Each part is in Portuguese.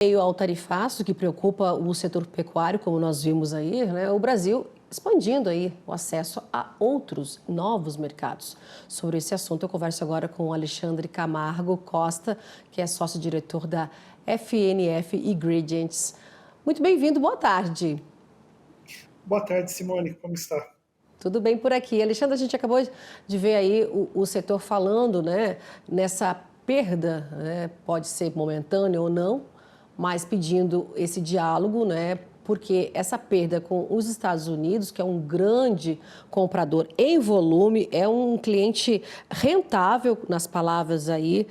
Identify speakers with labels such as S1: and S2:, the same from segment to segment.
S1: Meio ao tarifaço que preocupa o setor pecuário, como nós vimos aí, né, o Brasil expandindo aí o acesso a outros novos mercados. Sobre esse assunto, eu converso agora com o Alexandre Camargo Costa, que é sócio-diretor da FNF Ingredients. Muito bem-vindo, boa tarde.
S2: Boa tarde, Simone, como está?
S1: Tudo bem por aqui. Alexandre, a gente acabou de ver aí o setor falando, né, nessa perda, né, pode ser momentânea ou não, mas pedindo esse diálogo, né, porque essa perda com os Estados Unidos, que é um grande comprador em volume, é um cliente rentável, nas palavras aí,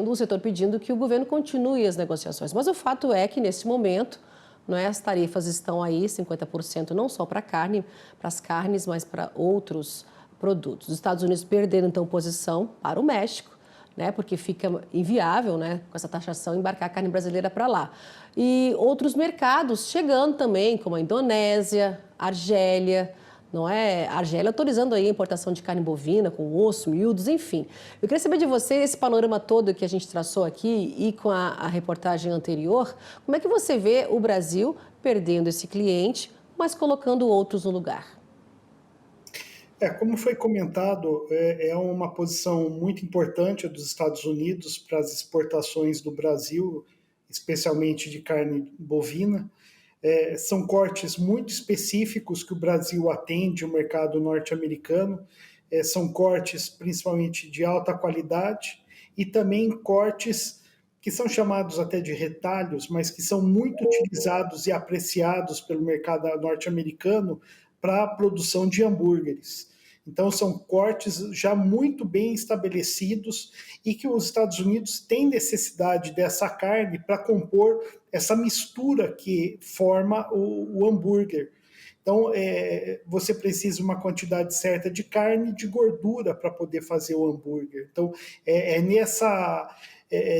S1: o setor pedindo que o governo continue as negociações. Mas o fato é que, nesse momento, não é? As tarifas estão aí, 50% não só para carne, para as carnes, mas para outros produtos. Os Estados Unidos perderam, então, posição para o México, né? Porque fica inviável, né? Com essa taxação, embarcar a carne brasileira para lá. E outros mercados chegando também, como a Indonésia, Argélia, não é? A Argélia autorizando aí a importação de carne bovina, com osso, miúdos, enfim. Eu queria saber de você, esse panorama todo que a gente traçou aqui e com a reportagem anterior, como é que você vê o Brasil perdendo esse cliente, mas colocando outros no lugar?
S2: Como foi comentado, é uma posição muito importante a dos Estados Unidos para as exportações do Brasil, especialmente de carne bovina. São cortes muito específicos que o Brasil atende o mercado norte-americano, são cortes principalmente de alta qualidade e também cortes que são chamados até de retalhos, mas que são muito utilizados e apreciados pelo mercado norte-americano para a produção de hambúrgueres. Então, são cortes já muito bem estabelecidos e que os Estados Unidos têm necessidade dessa carne para compor essa mistura que forma o hambúrguer. Então, você precisa de uma quantidade certa de carne e de gordura para poder fazer o hambúrguer. Então,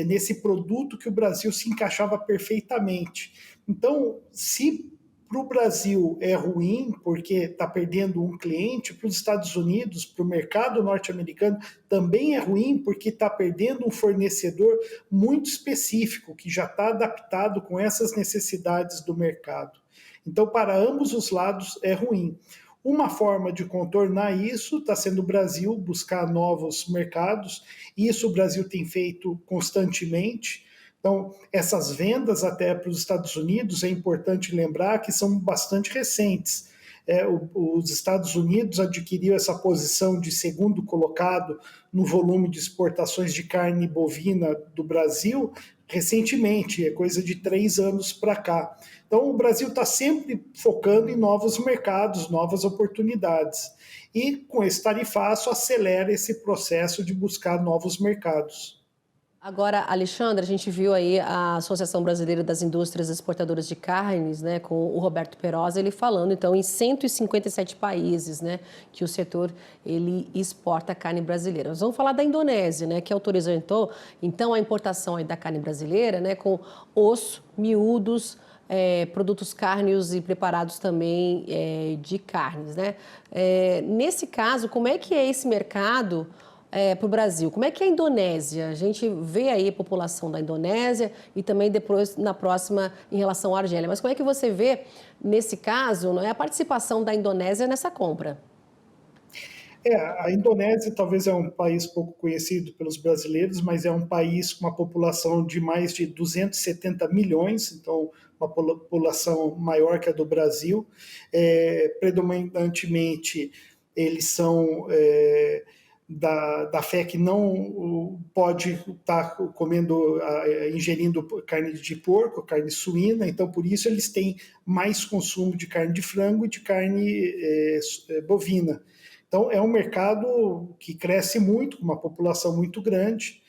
S2: nesse produto que o Brasil se encaixava perfeitamente. Então, se para o Brasil é ruim, porque está perdendo um cliente, para os Estados Unidos, para o mercado norte-americano, também é ruim, porque está perdendo um fornecedor muito específico, que já está adaptado com essas necessidades do mercado. Então, para ambos os lados, é ruim. Uma forma de contornar isso está sendo o Brasil buscar novos mercados, e isso o Brasil tem feito constantemente. Então, essas vendas até para os Estados Unidos, é importante lembrar que são bastante recentes. Os Estados Unidos adquiriu essa posição de segundo colocado no volume de exportações de carne bovina do Brasil recentemente, é coisa de 3 anos para cá. Então, o Brasil está sempre focando em novos mercados, novas oportunidades. E com esse tarifaço, acelera esse processo de buscar novos mercados.
S1: Agora, Alexandre, a gente viu aí a Associação Brasileira das Indústrias Exportadoras de Carnes, né, com o Roberto Perosa, ele falando, então, em 157 países, né, que o setor, ele exporta carne brasileira. Nós vamos falar da Indonésia, né, que autorizou, então a importação aí da carne brasileira, né, com osso, miúdos, produtos cárneos e preparados também de carnes, né? Nesse caso, como é que é esse mercado para o Brasil? Como é que é a Indonésia? A gente vê aí a população da Indonésia e também depois na próxima em relação à Argélia. Mas como é que você vê, nesse caso, não é, a participação da Indonésia nessa compra?
S2: A Indonésia talvez é um país pouco conhecido pelos brasileiros, mas é um país com uma população de mais de 270 milhões, então uma população maior que a do Brasil. Predominantemente, eles são da fé que não pode estar comendo, ingerindo carne de porco, carne suína, então por isso eles têm mais consumo de carne de frango e de carne bovina. Então, é um mercado que cresce muito, com uma população muito grande.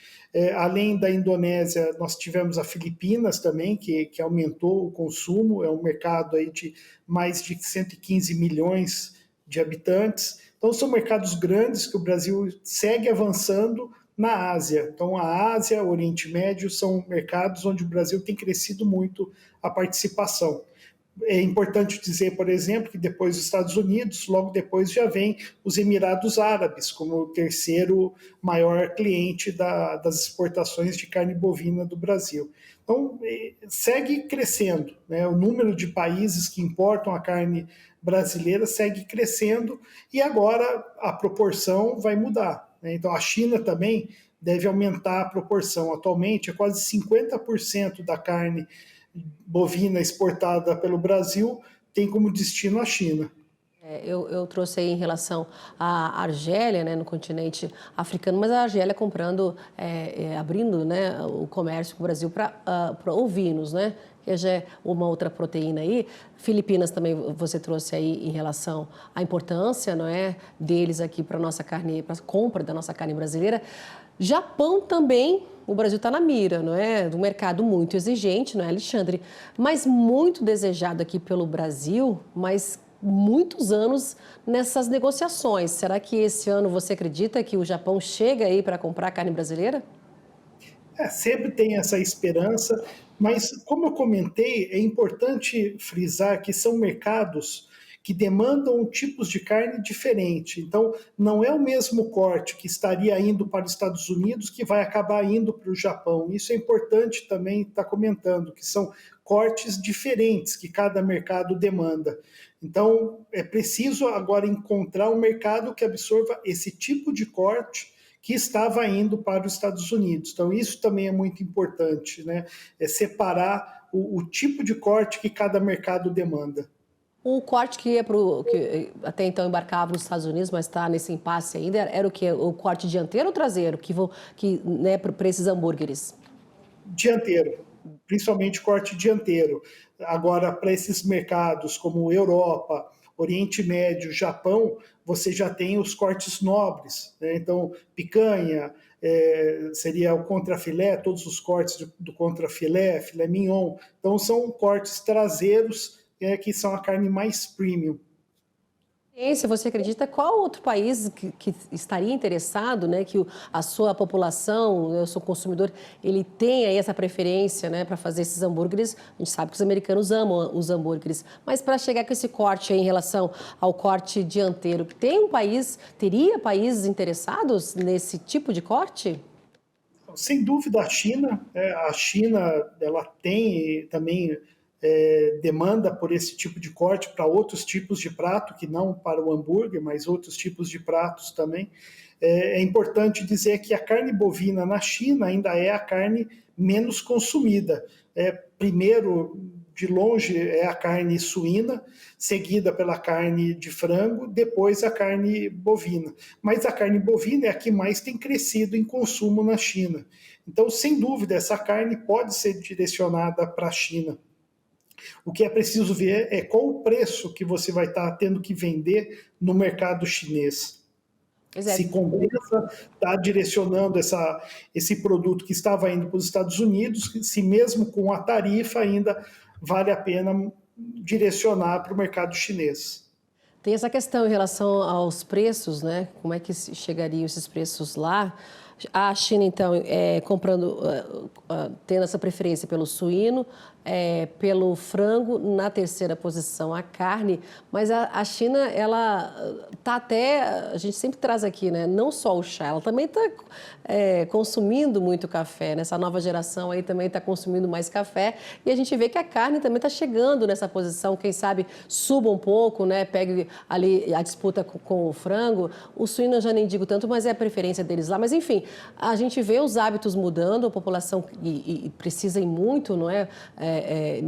S2: Além da Indonésia, nós tivemos a Filipinas também, que aumentou o consumo, é um mercado aí de mais de 115 milhões de habitantes. Então, são mercados grandes que o Brasil segue avançando na Ásia. Então, a Ásia, o Oriente Médio são mercados onde o Brasil tem crescido muito a participação. É importante dizer, por exemplo, que depois dos Estados Unidos, logo depois já vem os Emirados Árabes, como o terceiro maior cliente das exportações de carne bovina do Brasil. Então, segue crescendo, né? O número de países que importam a carne brasileira segue crescendo e agora a proporção vai mudar, né? Então, a China também deve aumentar a proporção. Atualmente, é quase 50% da carne bovina exportada pelo Brasil tem como destino a China.
S1: Eu trouxe aí em relação à Argélia, né, no continente africano, mas a Argélia comprando, abrindo, né, o comércio com o Brasil para ovinos, né, que já é uma outra proteína aí. Filipinas também você trouxe aí em relação à importância, não é, deles aqui para nossa carne, para a compra da nossa carne brasileira. Japão também, o Brasil está na mira, não é? Um mercado muito exigente, não é, Alexandre? Mas muito desejado aqui pelo Brasil, mas muitos anos nessas negociações. Será que esse ano você acredita que o Japão chega aí para comprar carne brasileira?
S2: Sempre tem essa esperança, mas como eu comentei, é importante frisar que são mercados que demandam tipos de carne diferente. Então, não é o mesmo corte que estaria indo para os Estados Unidos que vai acabar indo para o Japão. Isso é importante também estar comentando, que são cortes diferentes que cada mercado demanda. Então, é preciso agora encontrar um mercado que absorva esse tipo de corte que estava indo para os Estados Unidos. Então, isso também é muito importante, né? É separar o tipo de corte que cada mercado demanda.
S1: O corte que ia que até então embarcava nos Estados Unidos, mas está nesse impasse ainda, era o quê? O corte dianteiro ou traseiro né, para esses hambúrgueres?
S2: Dianteiro, principalmente corte dianteiro. Agora, para esses mercados como Europa, Oriente Médio, Japão, você já tem os cortes nobres, né? Então, picanha, seria o contrafilé, todos os cortes do contrafilé, filé mignon. Então, são cortes traseiros, que são a carne mais premium.
S1: Se você acredita, qual outro país que estaria interessado, né, que a sua população, né, o seu consumidor, ele tenha aí essa preferência, né, para fazer esses hambúrgueres? A gente sabe que os americanos amam os hambúrgueres, mas para chegar com esse corte aí em relação ao corte dianteiro, teria países interessados nesse tipo de corte?
S2: Sem dúvida, a China, a China, ela tem também demanda por esse tipo de corte para outros tipos de prato, que não para o hambúrguer, mas outros tipos de pratos também. É importante dizer que a carne bovina na China ainda é a carne menos consumida. Primeiro, de longe, é a carne suína, seguida pela carne de frango, depois a carne bovina. Mas a carne bovina é a que mais tem crescido em consumo na China. Então, sem dúvida, essa carne pode ser direcionada para a China. O que é preciso ver é qual o preço que você vai estar tendo que vender no mercado chinês. Se compensa estar direcionando esse produto que estava indo para os Estados Unidos, se mesmo com a tarifa ainda vale a pena direcionar para o mercado chinês.
S1: Tem essa questão em relação aos preços, né? Como é que chegariam esses preços lá? A China, então, tendo essa preferência pelo suíno, pelo frango, na terceira posição a carne, mas a China, ela está até, a gente sempre traz aqui, né? Não só o chá, ela também está consumindo muito café, né? Essa nova geração aí também está consumindo mais café, e a gente vê que a carne também está chegando nessa posição, quem sabe suba um pouco, né? Pegue ali a disputa com o frango, o suíno eu já nem digo tanto, mas é a preferência deles lá, mas enfim, a gente vê os hábitos mudando, a população e precisa em muito, não é,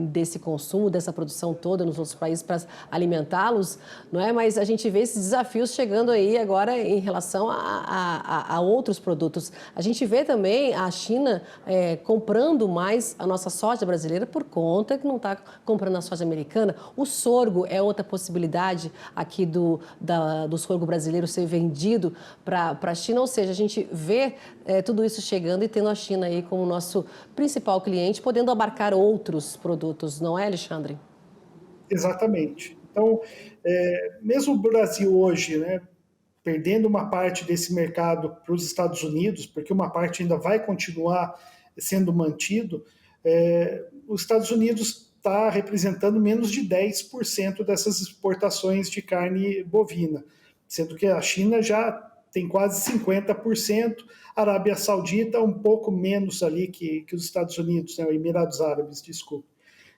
S1: desse consumo, dessa produção toda nos outros países para alimentá-los, não é? Mas a gente vê esses desafios chegando aí agora em relação a outros produtos. A gente vê também a China comprando mais a nossa soja brasileira por conta que não está comprando a soja americana. O sorgo é outra possibilidade aqui do sorgo brasileiro ser vendido para a China, ou seja, a gente vê tudo isso chegando e tendo a China aí como nosso principal cliente, podendo abarcar outros produtos, não é, Alexandre?
S2: Exatamente. Então, mesmo o Brasil hoje, né, perdendo uma parte desse mercado para os Estados Unidos, porque uma parte ainda vai continuar sendo mantido, os Estados Unidos está representando menos de 10% dessas exportações de carne bovina, sendo que a China já tem quase 50%, a Arábia Saudita um pouco menos ali que os Estados Unidos, né, os Emirados Árabes, desculpa.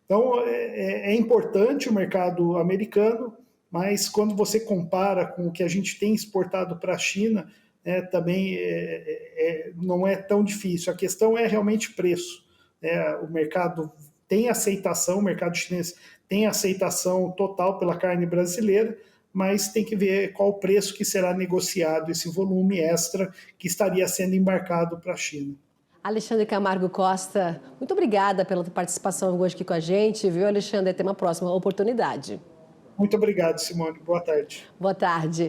S2: Então, é importante o mercado americano, mas quando você compara com o que a gente tem exportado para a China, também não é tão difícil. A questão é realmente preço. O mercado tem aceitação, o mercado chinês tem aceitação total pela carne brasileira, mas tem que ver qual o preço que será negociado, esse volume extra que estaria sendo embarcado para a China.
S1: Alexandre Camargo Costa, muito obrigada pela participação hoje aqui com a gente, viu, Alexandre? Até uma próxima oportunidade.
S2: Muito obrigado, Simone. Boa tarde.
S1: Boa tarde.